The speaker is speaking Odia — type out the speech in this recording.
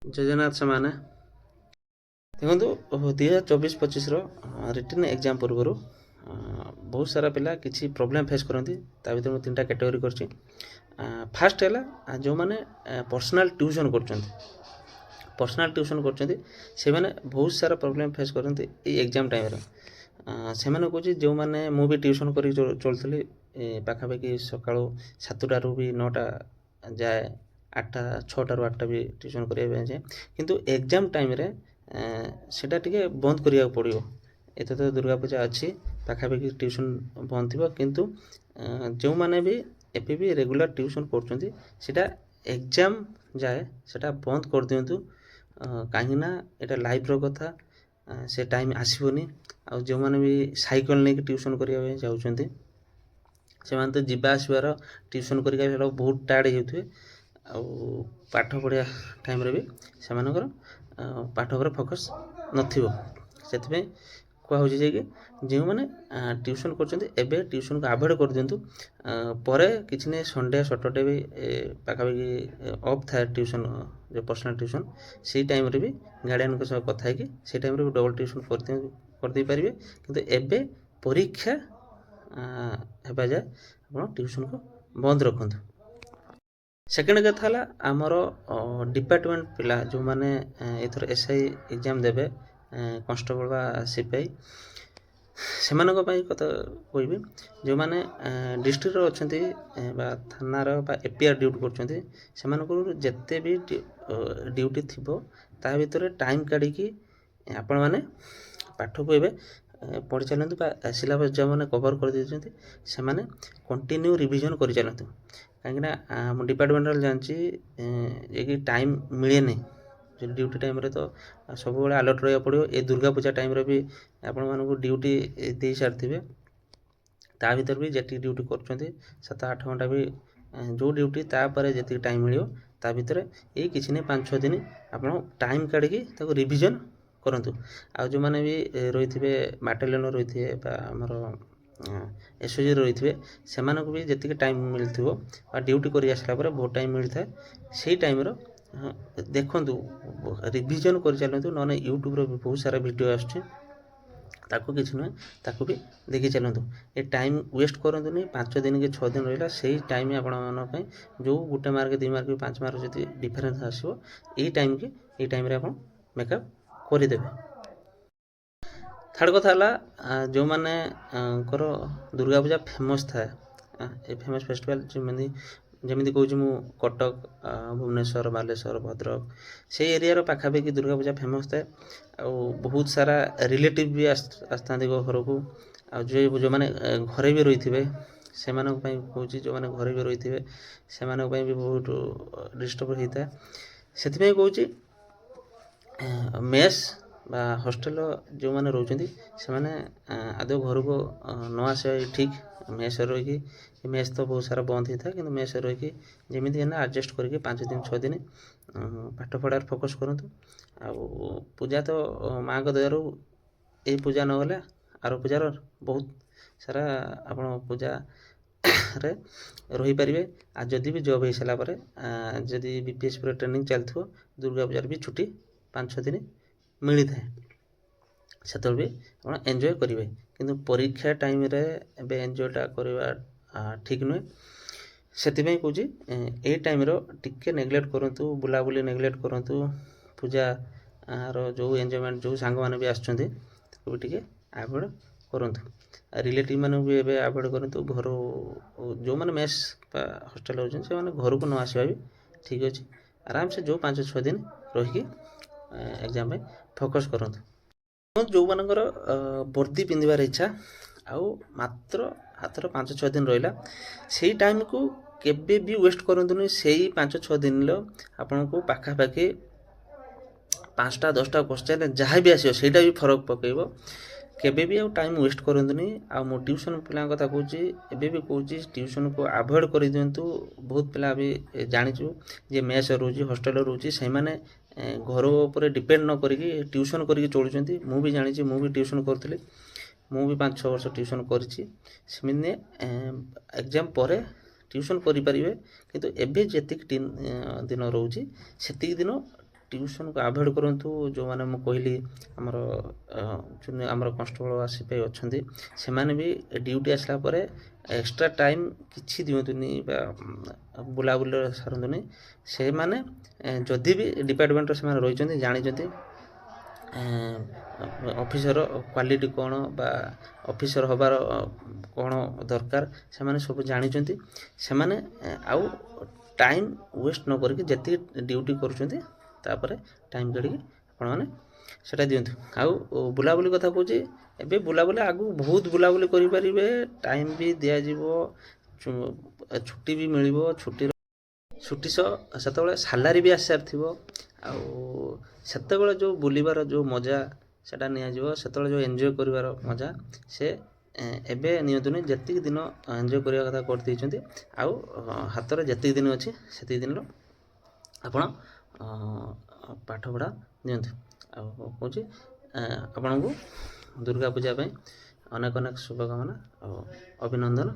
ଜଗନ୍ନାଥ ସେମାନେ ଦେଖନ୍ତୁ 2024-25ର ରିଟିନ୍ ଏକ୍ଜାମ୍ ପୂର୍ବରୁ ବହୁତ ସାରା ପିଲା କିଛି ପ୍ରୋବ୍ଲେମ୍ ଫେସ୍ କରନ୍ତି। ତା ଭିତରେ ମୁଁ 3ଟା କ୍ୟାଟେଗୋରୀ କରିଛି। ଫାର୍ଷ୍ଟ ହେଲା ଯେଉଁମାନେ ପର୍ସନାଲ୍ ଟ୍ୟୁସନ୍ କରୁଛନ୍ତି ସେମାନେ ବହୁତ ସାରା ପ୍ରୋବ୍ଲେମ୍ ଫେସ୍ କରନ୍ତି ଏଇ ଏକ୍ଜାମ୍ ଟାଇମ୍ରେ। ସେମାନେ କହୁଛି ଯେଉଁମାନେ ମୁଁ ବି ଟ୍ୟୁସନ୍ କରି ଚଳୁଥିଲି ପାଖାପାଖି ସକାଳୁ 7ଟାରୁ ବି 9ଟା ଯାଏ, 6ଟାରୁ 8ଟା ବି ଟ୍ୟୁସନ୍ କରିବା ପାଇଁ ଯାଏ। କିନ୍ତୁ ଏକ୍ଜାମ୍ ଟାଇମ୍ରେ ସେଇଟା ଟିକେ ବନ୍ଦ କରିବାକୁ ପଡ଼ିବ। ଏତେ ତ ଦୁର୍ଗା ପୂଜା ଅଛି, ପାଖାପାଖି ଟ୍ୟୁସନ୍ ବନ୍ଦ ଥିବ। କିନ୍ତୁ ଯେଉଁମାନେ ବି ଏବେ ବି ରେଗୁଲାର ଟ୍ୟୁସନ୍ କରୁଛନ୍ତି ସେଇଟା ଏକ୍ଜାମ୍ ଯାଏ ସେଇଟା ବନ୍ଦ କରିଦିଅନ୍ତୁ। କାହିଁକିନା ଏଇଟା ଲାଇଫ୍ର କଥା, ସେ ଟାଇମ୍ ଆସିବନି। ଆଉ ଯେଉଁମାନେ ବି ସାଇକେଲ ନେଇକି ଟ୍ୟୁସନ୍ କରିବା ପାଇଁ ଯାଉଛନ୍ତି ସେମାନେ ତ ଯିବା ଆସିବାର ଟ୍ୟୁସନ୍ କରିକି ସେଇଟା ବହୁତ ଟାୟାର୍ଡ଼ ହେଇଯାଉଥିବେ। ଆଉ ପାଠ ପଢ଼ିବା ଟାଇମ୍ରେ ବି ସେମାନଙ୍କର ପାଠ ଉପରେ ଫୋକସ୍ ନଥିବ। ସେଥିପାଇଁ କୁହାହେଉଛି ଯେ କି ଯେଉଁମାନେ ଟ୍ୟୁସନ୍ କରୁଛନ୍ତି ଏବେ ଟ୍ୟୁସନ୍କୁ ଆଭଏଡ଼୍ କରିଦିଅନ୍ତୁ। ପରେ କିଛି ନାହିଁ, ସଣ୍ଡେ ସଟର୍ଡ଼େ ବି ପାଖାପାଖି ଅଫ୍ ଥାଏ ଟ୍ୟୁସନ୍, ଯେଉଁ ପର୍ସନାଲ୍ ଟ୍ୟୁସନ୍ ସେଇ ଟାଇମ୍ରେ ବି ଗାର୍ଡ଼ିଆନ୍ଙ୍କ ସହ କଥା ହେଇକି ସେଇ ଟାଇମ୍ରେ ବି ଡବଲ୍ ଟ୍ୟୁସନ୍ କରିଦେଇପାରିବେ। କିନ୍ତୁ ଏବେ ପରୀକ୍ଷା ହେବା ଯାଏ ଆପଣ ଟ୍ୟୁସନ୍କୁ ବନ୍ଦ ରଖନ୍ତୁ। ସେକେଣ୍ଡ କଥା ହେଲା ଆମର ଡିପାର୍ଟମେଣ୍ଟ ପିଲା ଯେଉଁମାନେ ଏଥର SI ଏକ୍ଜାମ୍ ଦେବେ, କନଷ୍ଟେବଲ୍ ବା ସିପାହୀ, ସେମାନଙ୍କ ପାଇଁ କଥା କହିବି। ଯେଉଁମାନେ ଡିଷ୍ଟ୍ରିକ୍ଟର ଅଛନ୍ତି ବା ଥାନାର ବା APR ଡ୍ୟୁଟି କରୁଛନ୍ତି, ସେମାନଙ୍କର ଯେତେ ବି ଡ୍ୟୁଟି ଥିବ ତା ଭିତରେ ଟାଇମ୍ କାଢ଼ିକି ଆପଣମାନେ ପାଠକୁ ଏବେ ପଢ଼ିଚାଲନ୍ତୁ। ବା ସିଲାବସ୍ ଯେଉଁମାନେ କଭର୍ କରିଦେଇଛନ୍ତି ସେମାନେ କଣ୍ଟିନ୍ୟୁ ରିଭିଜନ୍ କରିଚାଲନ୍ତୁ। କାହିଁକିନା ମୁଁ ଡିପାର୍ଟମେଣ୍ଟାଲ ଜାଣିଛି ଯେ କି ଟାଇମ୍ ମିଳେନି। ଡ୍ୟୁଟି ଟାଇମ୍ରେ ତ ସବୁବେଳେ ଆଲର୍ଟ ରହିବାକୁ ପଡ଼ିବ। ଏ ଦୁର୍ଗା ପୂଜା ଟାଇମ୍ରେ ବି ଆପଣମାନଙ୍କୁ ଡ୍ୟୁଟି ଦେଇସାରିଥିବେ। ତା ଭିତରେ ବି ଯେତିକି ଡ୍ୟୁଟି କରୁଛନ୍ତି 7-8 ଘଣ୍ଟା ବି ଯେଉଁ ଡ୍ୟୁଟି ତାପରେ ଯେତିକି ଟାଇମ୍ ମିଳିବ ତା ଭିତରେ ଏଇ କିଛି ନାହିଁ 5-6 ଦିନ ଆପଣ ଟାଇମ୍ କାଢ଼ିକି ତାକୁ ରିଭିଜନ୍ କରନ୍ତୁ। ଆଉ ଯେଉଁମାନେ ବି ରହିଥିବେ ବାଟାଲିୟନ୍ରେ ରହିଥିବେ ବା ଆମର SOGରେ ରହିଥିବେ, ସେମାନଙ୍କୁ ବି ଯେତିକି ଟାଇମ୍ ମିଳିଥିବ ବା ଡ୍ୟୁଟି କରି ଆସିଲା ପରେ ବହୁତ ଟାଇମ୍ ମିଳିଥାଏ, ସେଇ ଟାଇମ୍ର ଦେଖନ୍ତୁ, ରିଭିଜନ୍ କରିଚାଲନ୍ତୁ। ନହେଲେ ୟୁଟ୍ୟୁବ୍ରେ ବି ବହୁତ ସାରା ଭିଡ଼ିଓ ଆସୁଛି, ତାକୁ କିଛି ନୁହେଁ ତାକୁ ବି ଦେଖି ଚାଲନ୍ତୁ। ଏ ଟାଇମ୍ ୱେଷ୍ଟ କରନ୍ତୁନି। 5 ଦିନ କି 6 ଦିନ ରହିଲା, ସେଇ ଟାଇମ୍ ଆପଣମାନଙ୍କ ପାଇଁ ଯେଉଁ 1 ମାର୍କ 2 ମାର୍କ 5 ମାର୍କ ଯଦି ଡିଫରେନ୍ସ ଆସିବ, ଏଇ ଟାଇମ୍ରେ ଆପଣ ମେକଅପ୍ କରିଦେବେ। ଥାର୍ଡ଼ କଥା ହେଲା ଯେଉଁମାନଙ୍କର ଦୁର୍ଗା ପୂଜା ଫେମସ୍ ଥାଏ, ଏ ଫେମସ୍ ଫେଷ୍ଟିଭାଲ୍ ଯେମିତି କହୁଛି ମୁଁ କଟକ, ଭୁବନେଶ୍ୱର, ବାଲେଶ୍ୱର, ଭଦ୍ରକ, ସେଇ ଏରିଆର ପାଖାପାଖି ଦୁର୍ଗା ପୂଜା ଫେମସ୍ ଥାଏ। ଆଉ ବହୁତ ସାରା ରିଲେଟିଭ୍ ବି ଆସିଥାନ୍ତି ଘରକୁ। ଆଉ ଯେଉଁମାନେ ଘରେ ବି ରହିଥିବେ ସେମାନଙ୍କ ପାଇଁ କହୁଛି, ଯେଉଁମାନେ ଘରେ ବି ରହିଥିବେ ସେମାନଙ୍କ ପାଇଁ ବି ବହୁତ ଡିଷ୍ଟର୍ବ ହେଇଥାଏ। ସେଥିପାଇଁ କହୁଛି ମେସ୍ ବା ହଷ୍ଟେଲ୍ ଯେଉଁମାନେ ରହୁଛନ୍ତି ସେମାନେ ଆଦୌ ଘରକୁ ନ ଆସିବା ଠିକ୍। ମେସ୍ରେ ରହିକି, ମେସ୍ ତ ବହୁତ ସାରା ବନ୍ଦ ହେଇଥାଏ, କିନ୍ତୁ ମେସ୍ରେ ରହିକି ଯେମିତି ହେଲେ ଆଡ଼ଜଷ୍ଟ କରିକି 5 ଦିନ 6 ଦିନ ପାଠ ପଢ଼ାରେ ଫୋକସ୍ କରନ୍ତୁ। ଆଉ ପୂଜା ତ ମାଆଙ୍କ ଦୟାରୁ ଏଇ ପୂଜା ନହେଲେ ଆର ପୂଜାର ବହୁତ ସାରା ଆପଣ ପୂଜାରେ ରହିପାରିବେ। ଆଉ ଯଦି ବି ଜବ୍ ହେଇସାରିଲା ପରେ ଯଦି BPSPର ଟ୍ରେନିଂ ଚାଲିଥିବ, ଦୁର୍ଗା ପୂଜାରେ ବି ଛୁଟି 5-6 ଦିନ ମିଳିଥାଏ, ସେତେବେଳେ ବି ଆପଣ ଏନ୍ଜୟ କରିବେ। କିନ୍ତୁ ପରୀକ୍ଷା ଟାଇମ୍ରେ ଏବେ ଏନ୍ଜୟଟା କରିବା ଠିକ୍ ନୁହେଁ। ସେଥିପାଇଁ କହୁଛି ଏଇ ଟାଇମ୍ର ଟିକେ ନେଗଲେକ୍ଟ କରନ୍ତୁ, ବୁଲାବୁଲି ନେଗଲେକ୍ଟ କରନ୍ତୁ। ପୂଜାର ଯେଉଁ ଏନ୍ଜୟମେଣ୍ଟ, ଯେଉଁ ସାଙ୍ଗମାନେ ବି ଆସୁଛନ୍ତି ତାକୁ ବି ଟିକେ ଆଭଏଡ଼୍ କରନ୍ତୁ। ରିଲେଟିଭ୍ ମାନଙ୍କୁ ବି ଏବେ ଆଭଏଡ଼୍ କରନ୍ତୁ। ଯେଉଁମାନେ ମେସ୍ ବା ହଷ୍ଟେଲ୍ ହେଉଛନ୍ତି ସେମାନେ ଘରକୁ ନ ଆସିବା ବି ଠିକ୍ ଅଛି। ଆରାମସେ ଯେଉଁ 5-6 ଦିନ ରହିକି ଏକ୍ଜାମ୍ ପାଇଁ ଫୋକସ୍ କରନ୍ତୁ। ଯେଉଁମାନଙ୍କର ବର୍ଦ୍ଦି ପିନ୍ଧିବାର ଇଚ୍ଛା ଆଉ ମାତ୍ର ହାତର 5-6 ଦିନ ରହିଲା, ସେଇ ଟାଇମ୍କୁ କେବେ ବି ୱେଷ୍ଟ କରନ୍ତୁନି। ସେଇ 5-6 ଦିନର ଆପଣଙ୍କୁ ପାଖାପାଖି 5ଟା 10ଟା କ୍ୱେଶ୍ଚନ୍ ଯାହା ବି ଆସିବ ସେଇଟା ବି ଫରକ ପକାଇବ। କେବେ ବି ଆଉ ଟାଇମ୍ ୱେଷ୍ଟ କରନ୍ତୁନି। ଆଉ ମୁଁ ଟ୍ୟୁସନ୍ ପିଲାଙ୍କ କଥା କହୁଛି, ଏବେ ବି କହୁଛି ଟ୍ୟୁସନ୍କୁ ଆଭଏଡ଼୍ କରିଦିଅନ୍ତୁ। ବହୁତ ପିଲା ବି ଜାଣିଛୁ ଯେ ମେସ୍ ରହୁଛି, ହଷ୍ଟେଲ୍ ରହୁଛି, ସେମାନେ ଘର ଉପରେ ଡିପେଣ୍ଡ ନ କରିକି ଟ୍ୟୁସନ୍ କରିକି ଚଳୁଛନ୍ତି। ମୁଁ ବି ଜାଣିଛି, ମୁଁ ବି ଟ୍ୟୁସନ୍ କରୁଥିଲି, ମୁଁ ବି 5-6 ବର୍ଷ ଟ୍ୟୁସନ୍ କରିଛି। ସେମାନେ ଏକ୍ଜାମ୍ ପରେ ଟ୍ୟୁସନ୍ କରିପାରିବେ, କିନ୍ତୁ ଏବେ ଯେତିକି ଦିନ ରହୁଛି ସେତିକି ଦିନ ଟ୍ୟୁସନ୍କୁ ଆଭଏଡ଼୍ କରନ୍ତୁ। ଯେଉଁମାନେ ମୁଁ କହିଲି ଆମର ଆମର କନଷ୍ଟେବଳ ଆସିପାଇ ଅଛନ୍ତି, ସେମାନେ ବି ଡ୍ୟୁଟି ଆସିଲା ପରେ ଏକ୍ସଟ୍ରା ଟାଇମ୍ କିଛି ଦିଅନ୍ତୁନି ବା ବୁଲାବୁଲିରେ ସାରନ୍ତୁନି। ସେମାନେ ଯଦି ବି ଡିପାର୍ଟମେଣ୍ଟରେ ସେମାନେ ରହିଛନ୍ତି, ଜାଣିଛନ୍ତି ଅଫିସର କ୍ୱାଲିଟି କ'ଣ ବା ଅଫିସର ହେବାର କ'ଣ ଦରକାର, ସେମାନେ ସବୁ ଜାଣିଛନ୍ତି। ସେମାନେ ଆଉ ଟାଇମ୍ ୱେଷ୍ଟ ନ କରିକି ଯେତିକି ଡ୍ୟୁଟି କରୁଛନ୍ତି ତାପରେ ଟାଇମ୍ କାଢ଼ିକି ଆପଣମାନେ ସେଇଟା ଦିଅନ୍ତୁ। ଆଉ ବୁଲାବୁଲି କଥା କହୁଛି, ଏବେ ବୁଲାବୁଲି ଆଗକୁ ବହୁତ ବୁଲାବୁଲି କରିପାରିବେ, ଟାଇମ୍ ବି ଦିଆଯିବ, ଛୁଟି ବି ମିଳିବ। ଛୁଟି ସହ ସେତେବେଳେ ସାଲାରୀ ବି ଆସିସାରିଥିବ। ଆଉ ସେତେବେଳେ ଯେଉଁ ବୁଲିବାର ଯେଉଁ ମଜା ସେଇଟା ନିଆଯିବ, ସେତେବେଳେ ଯେଉଁ ଏନ୍ଜୟ କରିବାର ମଜା ସେ ଏବେ ନିଅନ୍ତୁନି। ଯେତିକି ଦିନ ଏନ୍ଜୟ କରିବା କଥା କରିଦେଇଛନ୍ତି, ଆଉ ହାତରେ ଯେତିକି ଦିନ ଅଛି ସେତିକି ଦିନର ଆପଣ ପାଠପଢ଼ା ନିଅନ୍ତୁ। ଆଉ କହୁଛି ଆପଣଙ୍କୁ ଦୁର୍ଗା ପୂଜା ପାଇଁ ଅନେକ ଅନେକ ଶୁଭକାମନା ଆଉ ଅଭିନନ୍ଦନ।